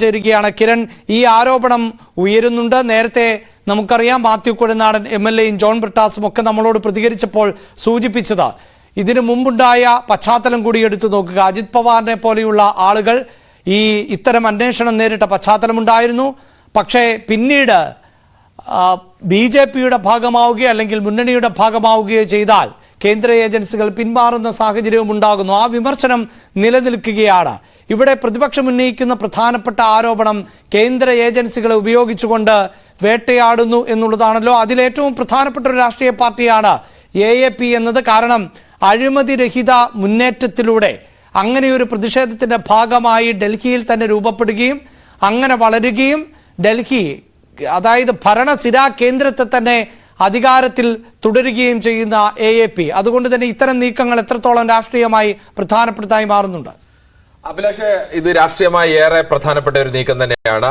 ചേരുകയാണ്. കിരൺ, ഈ ആരോപണം ഉയരുന്നുണ്ട്. നേരത്തെ നമുക്കറിയാം മാത്യു കുഴൽനാടൻ MLA യും ജോൺ ബ്രിട്ടാസും ഒക്കെ നമ്മളോട് പ്രതികരിച്ചപ്പോൾ സൂചിപ്പിച്ചത് ഇതിനു മുമ്പുണ്ടായ പശ്ചാത്തലം കൂടി എടുത്തു നോക്കുക. അജിത് പവാറിനെ പോലെയുള്ള ആളുകൾ ഇത്തരം അന്വേഷണം നേരിട്ട പശ്ചാത്തലമുണ്ടായിരുന്നു. പക്ഷേ പിന്നീട് BJPയുടെ ഭാഗമാവുകയോ അല്ലെങ്കിൽ മുന്നണിയുടെ ഭാഗമാവുകയോ ചെയ്താൽ കേന്ദ്ര ഏജൻസികൾ പിന്മാറുന്ന സാഹചര്യവും ഉണ്ടാകുന്നു. ആ വിമർശനം നിലനിൽക്കുകയാണ്. ഇവിടെ പ്രതിപക്ഷം ഉന്നയിക്കുന്ന പ്രധാനപ്പെട്ട ആരോപണം കേന്ദ്ര ഏജൻസികളെ ഉപയോഗിച്ചുകൊണ്ട് വേട്ടയാടുന്നു എന്നുള്ളതാണല്ലോ. അതിലേറ്റവും പ്രധാനപ്പെട്ട ഒരു രാഷ്ട്രീയ പാർട്ടിയാണ് AAP എന്നത്. കാരണം അഴിമതിരഹിത മുന്നേറ്റത്തിലൂടെ അങ്ങനെയൊരു പ്രതിഷേധത്തിൻ്റെ ഭാഗമായി ഡൽഹിയിൽ തന്നെ രൂപപ്പെടുകയും അങ്ങനെ വളരുകയും ഡൽഹി, അതായത് ഭരണസിരാ കേന്ദ്രത്തെ തന്നെ അധികാരത്തിൽ തുടരുകയും ചെയ്യുന്ന AAP. അതുകൊണ്ട് തന്നെ ഇത്തരം നീക്കങ്ങൾ എത്രത്തോളം രാഷ്ട്രീയമായി പ്രധാനപ്പെട്ടതായി മാറുന്നുണ്ട്? അഭിലാഷ്, ഇത് രാഷ്ട്രീയമായി ഏറെ പ്രധാനപ്പെട്ട ഒരു നീക്കം തന്നെയാണ്.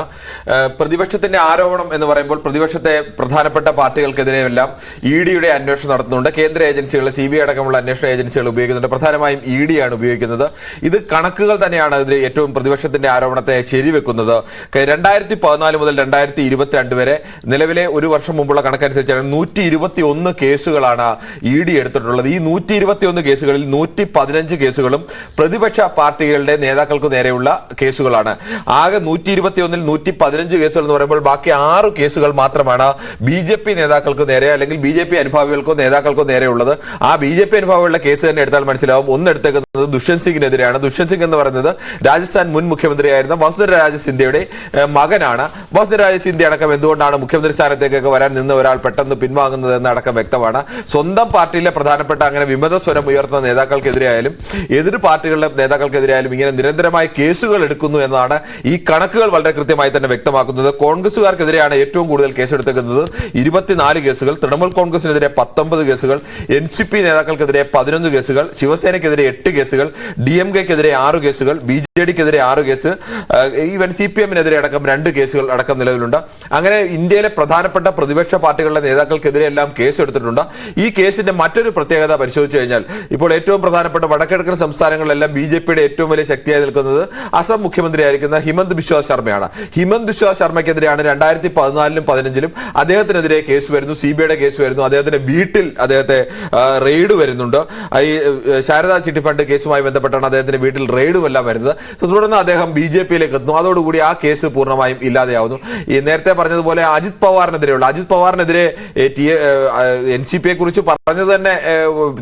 പ്രതിപക്ഷത്തിന്റെ ആരോപണം എന്ന് പറയുമ്പോൾ പ്രതിപക്ഷത്തെ പ്രധാനപ്പെട്ട പാർട്ടികൾക്കെതിരെയെല്ലാം EDയുടെ അന്വേഷണം നടത്തുന്നുണ്ട്. കേന്ദ്ര ഏജൻസികൾ, CBI അടക്കമുള്ള അന്വേഷണ ഏജൻസികൾ ഉപയോഗിക്കുന്നുണ്ട്. പ്രധാനമായും ED ആണ് ഉപയോഗിക്കുന്നത്. ഇത് കണക്കുകൾ തന്നെയാണ് ഇതിൽ ഏറ്റവും പ്രതിപക്ഷത്തിന്റെ ആരോപണത്തെ ശരിവെക്കുന്നത്. 2014 മുതൽ 2022 വരെ നിലവിലെ ഒരു വർഷം മുമ്പുള്ള കണക്കനുസരിച്ചാണ് 121 കേസുകളാണ് ED എടുത്തിട്ടുള്ളത്. ഈ 121 കേസുകളിൽ 115 കേസുകളും പ്രതിപക്ഷ പാർട്ടികളുടെ നേതാക്കൾക്ക് നേരെയുള്ള കേസുകളാണ്. ആകെ 121-ൽ 115 കേസുകൾ എന്ന് പറയുമ്പോൾ ബാക്കി 6 കേസുകൾ മാത്രമാണ് BJP നേതാക്കൾക്ക് നേരെ അല്ലെങ്കിൽ BJP അനുഭാവികൾക്കോ നേതാക്കൾക്കോ നേരെയുള്ളത്. ആ BJP അനുഭാവികളുടെ കേസ് തന്നെ എടുത്താൽ മനസ്സിലാവും. ഒന്ന് എടുത്തേക്കുന്നത് ദുഷ്യന്ത് സിംഗിനെതിരെയാണ്. ദുഷ്യന്ത് സിംഗ് എന്ന് പറയുന്നത് രാജസ്ഥാൻ മുൻ മുഖ്യമന്ത്രിയായിരുന്ന വസുന്ധരാജ സിന്ധ്യയുടെ മകനാണ്. വസുന്ധരാജ സിന്ധ്യ അടക്കം എന്തുകൊണ്ടാണ് മുഖ്യമന്ത്രി സ്ഥാനത്തേക്കൊക്കെ വരാൻ നിന്ന് ഒരാൾ പെട്ടെന്ന് പിൻവാങ്ങുന്നത് എന്ന അടക്കം വ്യക്തമാണ്. സ്വന്തം പാർട്ടിയിലെ പ്രധാനപ്പെട്ട അങ്ങനെ വിമത സ്വരം ഉയർത്തുന്ന നേതാക്കൾക്കെതിരെയായാലും എതിർ പാർട്ടികളുടെ നേതാക്കൾക്കെതിരെയായാലും ഇങ്ങനെ നിരന്തരമായി കേസുകൾ എടുക്കുന്നു എന്നതാണ് ഈ കണക്കുകൾ വളരെ കൃത്യമായി തന്നെ വ്യക്തമാക്കുന്നത്. കോൺഗ്രസുകാർക്കെതിരെയാണ് ഏറ്റവും കൂടുതൽ കേസെടുത്തേക്കുന്നത്, 24 കേസുകൾ. തൃണമൂൽ കോൺഗ്രസിനെതിരെ 19 കേസുകൾ, NCP നേതാക്കൾക്കെതിരെ 11 കേസുകൾ, ശിവസേനയ്ക്കെതിരെ 8 കേസുകൾ, DMKക്കെതിരെ 6 കേസുകൾ, BJDക്കെതിരെ 6 കേസ്, ഈവൻ CPMനെതിരെ അടക്കം 2 കേസുകൾ അടക്കം നിലവിലുണ്ട്. അങ്ങനെ ഇന്ത്യയിലെ പ്രധാനപ്പെട്ട പ്രതിപക്ഷ പാർട്ടികളുടെ നേതാക്കൾക്കെതിരെ എല്ലാം കേസ് എടുത്തിട്ടുണ്ട്. ഈ കേസിന്റെ മറ്റൊരു പ്രത്യേകത പരിശോധിച്ചു കഴിഞ്ഞാൽ ഇപ്പോൾ ഏറ്റവും പ്രധാനപ്പെട്ട വടക്കിഴക്കൻ സംസ്ഥാനങ്ങളിലെല്ലാം BJPയുടെ ഏറ്റവും വലിയ ശക്തിയായി നിൽക്കുന്നത് അസം മുഖ്യമന്ത്രിയായിരിക്കുന്ന ഹിമന്ത് ബിശ്വ ശർമ്മയാണ്. ഹിമന്ത് ബിശ്വ ശർമ്മയ്ക്കെതിരെയാണ് 2014-ലും 15-ലും അദ്ദേഹത്തിനെതിരെ കേസ് വരുന്നു, CBIയുടെ കേസ് വരുന്നു. അദ്ദേഹത്തിന്റെ വീട്ടിൽ അദ്ദേഹത്തെ റെയ്ഡ് വരുന്നുണ്ട്. ഈ ശാരദാ ചിട്ടി ഫണ്ട് കേസുമായി ബന്ധപ്പെട്ടാണ് അദ്ദേഹത്തിന്റെ വീട്ടിൽ റെയ്ഡും എല്ലാം വരുന്നത്. തുടർന്ന് അദ്ദേഹം BJPയിലേക്ക് എത്തുന്നു. അതോടുകൂടി ആ കേസ് പൂർണ്ണമായും ഇല്ലാതെയാവുന്നു. ഈ നേരത്തെ പറഞ്ഞതുപോലെ അജിത് പവാറിനെതിരെ NCPയെ കുറിച്ച് പറഞ്ഞത് തന്നെ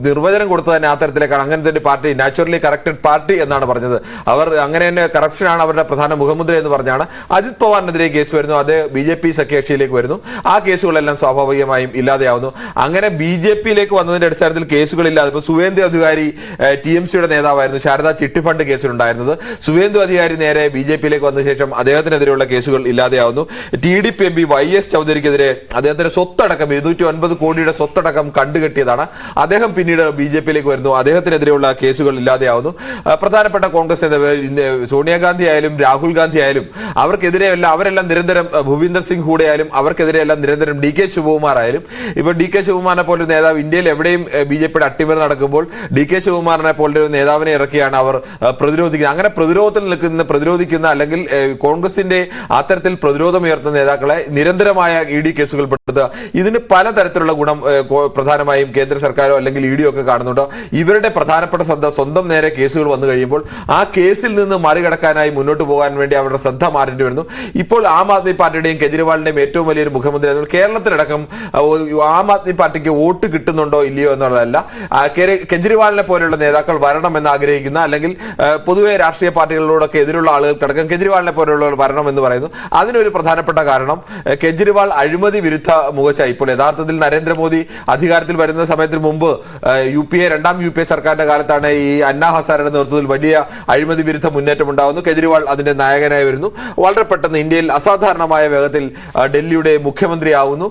നിർവചനം കൊടുത്തത് തന്നെ ആ തരത്തിലേക്കാണ്. അങ്ങനത്തെ ഒരു പാർട്ടി, നാച്ചുറലി കറക്റ്റഡ് പാർട്ടി എന്നാണ് പറഞ്ഞത്. അവർ അങ്ങനെ തന്നെ കറപ്ഷനാണ് അവരുടെ പ്രധാന മുഖമുദ്ര എന്ന് പറഞ്ഞാണ്. അജിത് പവാറിനെതിരെ കേസ് വരുന്നു, അത് BJP സഖ്യകക്ഷിയിലേക്ക് വരുന്നു. ആ കേസുകളെല്ലാം സ്വാഭാവികമായും ഇല്ലാതെയാവുന്നു. അങ്ങനെ BJPയിലേക്ക് വന്നതിന്റെ അടിസ്ഥാനത്തിൽ കേസുകളില്ലാതെ ഇപ്പോൾ സുവേന്ദു അധികാരി TMCയുടെ നേതാവായിരുന്നു. ശാരദാ ചിട്ടി ഫണ്ട് കേസിലുണ്ടായിരുന്നത്. സുവേന്ദു അധികാരി നേരെ BJPയിലേക്ക് വന്ന ശേഷം അദ്ദേഹത്തിനെതിരെയുള്ള കേസുകൾ ഇല്ലാതെയാവുന്നു. TDP MP YS ചൗധരിക്കെതിരെ അദ്ദേഹത്തിന്റെ സ്വത്തടക്കം 209 കോടിയുടെ സ്വത്തടക്കം കണ്ടുകെട്ടിയതാണ്. അദ്ദേഹം പിന്നീട് BJPയിലേക്ക് വരുന്നു. അദ്ദേഹത്തിനെതിരെയുള്ള കേസുകൾ ഇല്ലാതെയാവുന്നു. പ്രധാനപ്പെട്ട കോൺഗ്രസ് സോണിയാഗാന്ധി ആയാലും രാഹുൽ ഗാന്ധി ആയാലും അവരെല്ലാം നിരന്തരം ഭൂപീന്ദർ സിംഗ് ഹൂഡ ആയാലും അവർക്കെതിരെയെല്ലാം നിരന്തരം DK ശിവകുമാർ ആയാലും. ഇപ്പൊ DK ശിവകുമാറിനെ പോലെ നേതാവ് ഇന്ത്യയിൽ എവിടെയും BJPയുടെ അട്ടിമറി നടക്കുമ്പോൾ DK ശിവകുമാറിനെ പോലെ ഒരു നേതാവിനെ ഇറക്കിയാണ് അവർ പ്രതിരോധിക്കുന്നത്. അങ്ങനെ പ്രതിരോധിക്കുന്ന അല്ലെങ്കിൽ കോൺഗ്രസിന്റെ അത്തരത്തിൽ പ്രതിരോധം ഉയർത്തുന്ന നേതാക്കളെ നിരന്തരമായ ED കേസുകൾ പെടുത്തുക, ഇതിന് പലതരത്തിലുള്ള ഗുണം പ്രധാനമായും കേന്ദ്ര സർക്കാരോ അല്ലെങ്കിൽ ED ഒക്കെ കാണുന്നുണ്ട്. ഇവരുടെ പ്രധാനപ്പെട്ട സ്വന്തം നേരെ കേസുകൾ വന്നു കഴിയുമ്പോൾ ആ കേസിൽ നിന്ന് മറികടക്കാനായി മുന്നോട്ട് പോകാൻ വേണ്ടി അവരുടെ ശ്രദ്ധ മാറേണ്ടി വരുന്നു. ഇപ്പോൾ ആം ആദ്മി പാർട്ടിയുടെയും കെജ്രിവാളിന്റെയും ഏറ്റവും വലിയൊരു മുഖ്യമന്ത്രി കേരളത്തിലടക്കം ആം ആദ്മി പാർട്ടിക്ക് വോട്ട് കിട്ടുന്നുണ്ടോ ഇല്ലയോ എന്നുള്ളതല്ല, കെജ്രിവാളിനെ പോലെയുള്ള നേതാക്കൾ വരണമെന്ന് ആഗ്രഹിക്കുന്ന അല്ലെങ്കിൽ പൊതുവെ രാഷ്ട്രീയ പാർട്ടികളോടൊക്കെ എതിരുള്ള ആളുകൾക്കടക്കം കെജ്രിവാളിനെ പോലെയുള്ളവർ വരണം എന്ന് പറയുന്നു. അതിനൊരു പ്രധാനപ്പെട്ട കാരണം കെജ്രിവാൾ അഴിമതി വിരുദ്ധ മുഖച്ഛായ. ഇപ്പോൾ യഥാർത്ഥത്തിൽ നരേന്ദ്രമോദി അധികാരത്തിൽ വരുന്ന സമയത്തിന് മുമ്പ് രണ്ടാം UPA സർക്കാരിന്റെ കാലത്താണ് ഈ അന്നാ ഹസാരയുടെ നേതൃത്വത്തിൽ വലിയ അഴിമതി വിരുദ്ധ മുന്നേറ്റം ഉണ്ടാകുന്നു. കെജ്രിവാൾ അതിന്റെ നായകനായി വരുന്നു. വളരെ പെട്ടെന്ന് ഇന്ത്യയിൽ അസാധാരണമായ വേഗത്തിൽ ഡൽഹിയുടെ മുഖ്യമന്ത്രിയാവുന്നു.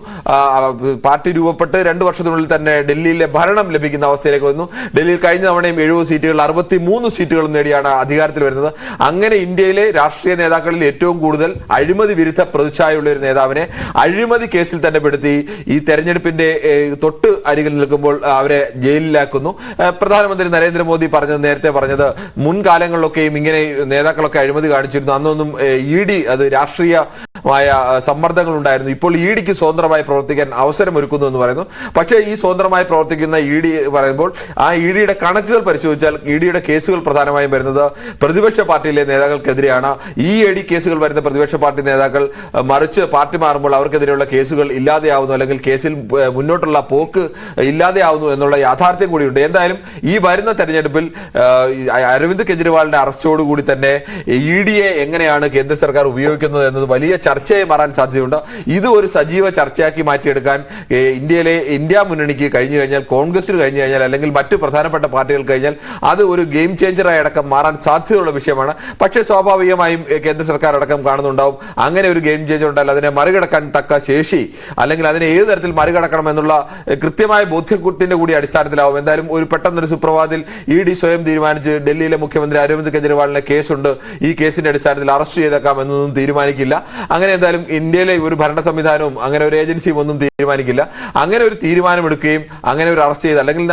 പാർട്ടി രൂപപ്പെട്ട് 2 വർഷത്തിനുള്ളിൽ തന്നെ ഡൽഹിയിലെ ഭരണം ലഭിക്കുന്ന അവസ്ഥയിലേക്ക് വന്നു. ഡൽഹിയിൽ കഴിഞ്ഞ തവണയും 70 സീറ്റുകൾ 63 സീറ്റുകളും നേടിയാണ് അധികാരത്തിൽ വരുന്നത്. അങ്ങനെ ഇന്ത്യയിലെ രാഷ്ട്രീയ നേതാക്കളിൽ ഏറ്റവും കൂടുതൽ അഴിമതി വിരുദ്ധ പ്രതിച്ഛായുള്ള ഒരു നേതാവിനെ അഴിമതി കേസിൽ തന്നെ പെടുത്തി ഈ തെരഞ്ഞെടുപ്പിന്റെ തൊട്ട് അരികിൽ നിൽക്കുമ്പോൾ അവരെ ജയിലിലാക്കുന്നു. പ്രധാനമന്ത്രി നരേന്ദ്രമോദി നേരത്തെ പറഞ്ഞത് മുൻകാലങ്ങളിലൊക്കെയും ഇങ്ങനെ നേതാക്കളൊക്കെ അഴിമതി കാണിച്ചിരുന്നു. അന്നൊന്നും ED അത് രാഷ്ട്രീയമായ സമ്മർദ്ദങ്ങൾ ഉണ്ടായിരുന്നു. ഇപ്പോൾ EDക്ക് സ്വതന്ത്രമായി പ്രവർത്തിക്കാൻ അവസരമൊരുക്കുന്നു എന്ന് പറയുന്നു. പക്ഷേ ഈ സ്വതന്ത്രമായി പ്രവർത്തിക്കുന്ന ED പറയുമ്പോൾ ആ EDയുടെ കണക്കുകൾ പരിശോധിച്ചാൽ EDയുടെ കേസുകൾ പ്രധാനമായും വരുന്നത് പ്രതിപക്ഷ പാർട്ടിയിലെ നേതാക്കൾക്കെതിരെയാണ്. ഈ ED കേസുകൾ വരുന്ന പ്രതിപക്ഷ പാർട്ടി നേതാക്കൾ മറിച്ച് പാർട്ടി മാറുമ്പോൾ അവർക്കെതിരെയുള്ള കേസുകൾ ഇല്ലാതെയാവുന്നു, അല്ലെങ്കിൽ കേസിൽ മുന്നോട്ടുള്ള പോക്ക് ഇല്ലാതെയാവുന്നു എന്നുള്ള യാഥാർത്ഥ്യം കൂടിയുണ്ട്. എന്തായാലും ഈ വരുന്ന തെരഞ്ഞെടുപ്പിൽ അരവിന്ദ് കെജ്രിവാളിന്റെ അറസ്റ്റോടുകൂടി തന്നെ EDയെ എങ്ങനെയാണ് കേന്ദ്ര സർക്കാർ ഉപയോഗിക്കുന്നത് എന്നത് വലിയ ചർച്ചയായി മാറാൻ സാധ്യതയുണ്ട്. ഇത് ഒരു സജീവ ചർച്ചയാക്കി മാറ്റിയെടുക്കാൻ ഇന്ത്യ മുന്നണിക്ക് കഴിഞ്ഞു കഴിഞ്ഞാൽ, കോൺഗ്രസിന് കഴിഞ്ഞു കഴിഞ്ഞാൽ, അല്ലെങ്കിൽ മറ്റു പ്രധാനപ്പെട്ട പാർട്ടികൾ കഴിഞ്ഞാൽ അത് ഒരു ഗെയിം ചേഞ്ചറായി അടക്കം മാറാൻ സാധ്യതയുള്ള വിഷയമാണ്. പക്ഷേ സ്വാഭാവികമായും കേന്ദ്ര സർക്കാർ അടക്കം കാണുന്നുണ്ടാവും അങ്ങനെ ഒരു ഗെയിം ചേഞ്ചർ ഉണ്ടായാൽ അതിനെ മറികടക്കാൻ തക്ക ശേഷി, അല്ലെങ്കിൽ അതിനെ ഏത് തരത്തിൽ മറികടക്കണം എന്നുള്ള കൃത്യമായ ബോധ്യത്തിന്റെ കൂടി അടിസ്ഥാനത്തിലാവും. എന്തായാലും ഒരു പെട്ടെന്നൊരു സുപ്രഭാതത്തിൽ ED സ്വയം തീരുമാനിച്ച് ഡൽഹിയിലെ മുഖ്യമന്ത്രി അരവിന്ദ് കെജ്രിവാളിന് കേസുണ്ട്, ഈ കേസിന്റെ അടിസ്ഥാനത്തിൽ അറസ്റ്റ് ചെയ്തേക്കാം എന്നൊന്നും തീരുമാനിക്കില്ല. അങ്ങനെ എന്തായാലും ഇന്ത്യയിലെ ഒരു ഭരണ സംവിധാനവും അങ്ങനെ ഒരു ഏജൻസിയും ഒന്നും തീരുമാനിക്കില്ല. അങ്ങനെ ഒരു തീരുമാനമെടുക്കുകയും അങ്ങനെ ഒരു അറസ്റ്റ് ചെയ്ത്, അല്ലെങ്കിൽ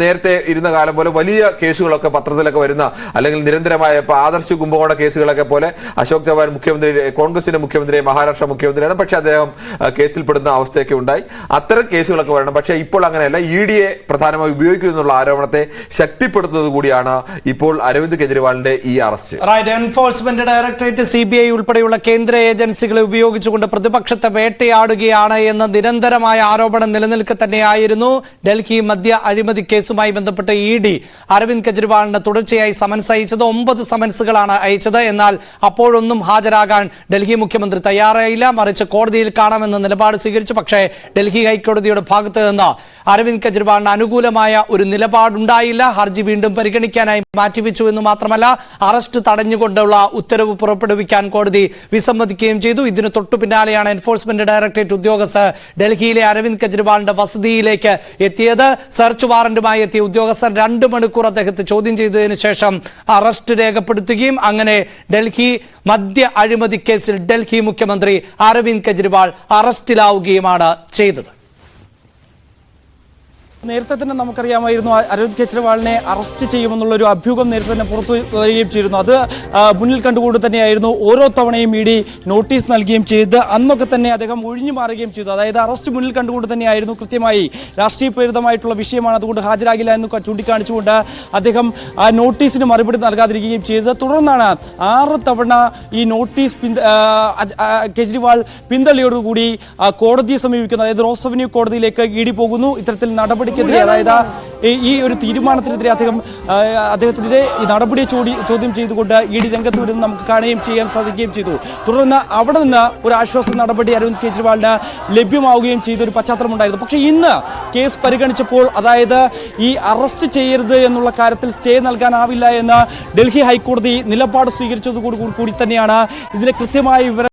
നേരത്തെ ഇരുന്ന കാലം പോലെ വലിയ കേസുകളൊക്കെ പത്രത്തിലൊക്കെ വരുന്ന, അല്ലെങ്കിൽ നിരന്തരമായ ആദർശ് കുംഭകോണ കേസുകളൊക്കെ പോലെ അശോക് ചവാൻ മുഖ്യമന്ത്രി, കോൺഗ്രസിന്റെ മുഖ്യമന്ത്രി, മഹാരാഷ്ട്ര മുഖ്യമന്ത്രിയാണ്, പക്ഷെ അദ്ദേഹം കേസിൽപ്പെടുന്ന അവസ്ഥയൊക്കെ ഉണ്ടായി. അത്തരം കേസുകളൊക്കെ വരണം. പക്ഷേ ഇപ്പോൾ അങ്ങനെയല്ല. EDയെ പ്രധാനമായി ഉപയോഗിക്കുന്നുള്ള ആരോപണത്തെ ശക്തിപ്പെടുത്തുന്നത് കൂടിയാണ് ഇപ്പോൾ അരവിന്ദ് കെജ്രിവാളിന്റെ ഈ അറസ്റ്റ്. എൻഫോഴ്സ്മെന്റ് ഡയറക്ടറേറ്റ്, CBI ഉൾപ്പെടെയുള്ള കേന്ദ്ര ഏജൻസികളെ ഉപയോഗിച്ചുകൊണ്ട് പ്രതിപക്ഷത്തെ വേട്ടയാടുകയാണ് എന്ന നിരന്തരമായ ആരോപണം നിലനിൽക്കെ തന്നെയായിരുന്നു ഡൽഹി മദ്യ അഴിമതി കേസുമായി ബന്ധപ്പെട്ട് ED അരവിന്ദ് കെജ്രിവാളിന് തുടർച്ചയായി സമൻസ് അയച്ചത്. 9 സമൻസുകളാണ് അയച്ചത്. എന്നാൽ അപ്പോഴൊന്നും ഹാജരാകാൻ ഡൽഹി മുഖ്യമന്ത്രി തയ്യാറായില്ല, മറിച്ച് കോടതിയിൽ കാണാമെന്ന നിലപാട് സ്വീകരിച്ചു. പക്ഷേ ഡൽഹി ഹൈക്കോടതിയുടെ ഭാഗത്ത് നിന്ന് അരവിന്ദ് കെജ്രിവാളിന് അനുകൂലമായ ഒരു നിലപാടുണ്ടായില്ല. ഹർജി വീണ്ടും പരിഗണിക്കാനായി മാറ്റിവെച്ചു എന്ന് മാത്രമല്ല, അറസ്റ്റ് തടഞ്ഞുകൊണ്ടുള്ള ഉത്തരവ് പുറപ്പെടുവിക്കാൻ കോടതി വിസമ്മതിക്കുകയും ചെയ്തു. ഇതിന് തൊട്ടു പിന്നാലെയാണ് എൻഫോഴ്സ്മെന്റ് ഡയറക്ടറേറ്റ് ഉദ്യോഗസ്ഥർ ഡൽഹിയിലെ അരവിന്ദ് കെജ്രിവാളിന്റെ വസതിയിലേക്ക് എത്തിയത്. സെർച്ച് വാറന്റുമായി എത്തിയ ഉദ്യോഗസ്ഥർ 2 മണിക്കൂർ അദ്ദേഹത്തെ ചോദ്യം ചെയ്തതിനു ശേഷം അറസ്റ്റ് രേഖപ്പെടുത്തുകയും അങ്ങനെ ഡൽഹി മദ്യ അഴിമതി കേസിൽ ഡൽഹി മുഖ്യമന്ത്രി അരവിന്ദ് കെജ്രിവാൾ അറസ്റ്റിലാവുകയുമാണ് ചെയ്തത്. നേരത്തെ തന്നെ നമുക്കറിയാമായിരുന്നു അരവിന്ദ് കെജ്രിവാളിനെ അറസ്റ്റ് ചെയ്യുമെന്നുള്ള ഒരു അഭ്യൂഹം നേരത്തെ തന്നെ പുറത്തു വരികയും ചെയ്തിരുന്നു. അത് മുന്നിൽ കണ്ടുകൊണ്ട് തന്നെയായിരുന്നു ഓരോ തവണയും ED നോട്ടീസ് നൽകുകയും ചെയ്ത് അന്നൊക്കെ തന്നെ അദ്ദേഹം ഒഴിഞ്ഞു മാറുകയും ചെയ്തു. അതായത് അറസ്റ്റ് മുന്നിൽ കണ്ടുകൊണ്ട് തന്നെയായിരുന്നു, കൃത്യമായി രാഷ്ട്രീയ പ്രേരിതമായിട്ടുള്ള വിഷയമാണ്, അതുകൊണ്ട് ഹാജരാകില്ല എന്ന് ചൂണ്ടിക്കാണിച്ചുകൊണ്ട് അദ്ദേഹം ആ നോട്ടീസിന് മറുപടി നൽകാതിരിക്കുകയും ചെയ്തത്. തുടർന്നാണ് 6 തവണ ഈ നോട്ടീസ് കെജ്രിവാൾ പിന്തള്ളിയോടുകൂടി കോടതിയെ സമീപിക്കുന്നത്. അതായത് റോസ് അവന്യൂ കോടതിയിലേക്ക് ED പോകുന്നു. ഇത്തരത്തിൽ നടപടി അതായത് ഈ ഒരു തീരുമാനത്തിനെതിരെ അദ്ദേഹത്തിനെതിരെ ഈ നടപടിയെ ചോദ്യം ചെയ്തുകൊണ്ട് ED രംഗത്ത് വരുന്നത് നമുക്ക് കാണുകയും ചെയ്യാൻ സാധിക്കുകയും ചെയ്തു. തുടർന്ന് അവിടെ നിന്ന് ഒരു ആശ്വാസ നടപടി അരവിന്ദ് കെജ്രിവാളിന് ലഭ്യമാവുകയും ചെയ്ത ഒരു പശ്ചാത്തലമുണ്ടായിരുന്നു. പക്ഷേ ഇന്ന് കേസ് പരിഗണിച്ചപ്പോൾ, അതായത് ഈ അറസ്റ്റ് ചെയ്യരുത് എന്നുള്ള കാര്യത്തിൽ സ്റ്റേ നൽകാനാവില്ല എന്ന് ഡൽഹി ഹൈക്കോടതി നിലപാട് സ്വീകരിച്ചതോടുകൂടി തന്നെയാണ് ഇതിലെ കൃത്യമായ വിവരം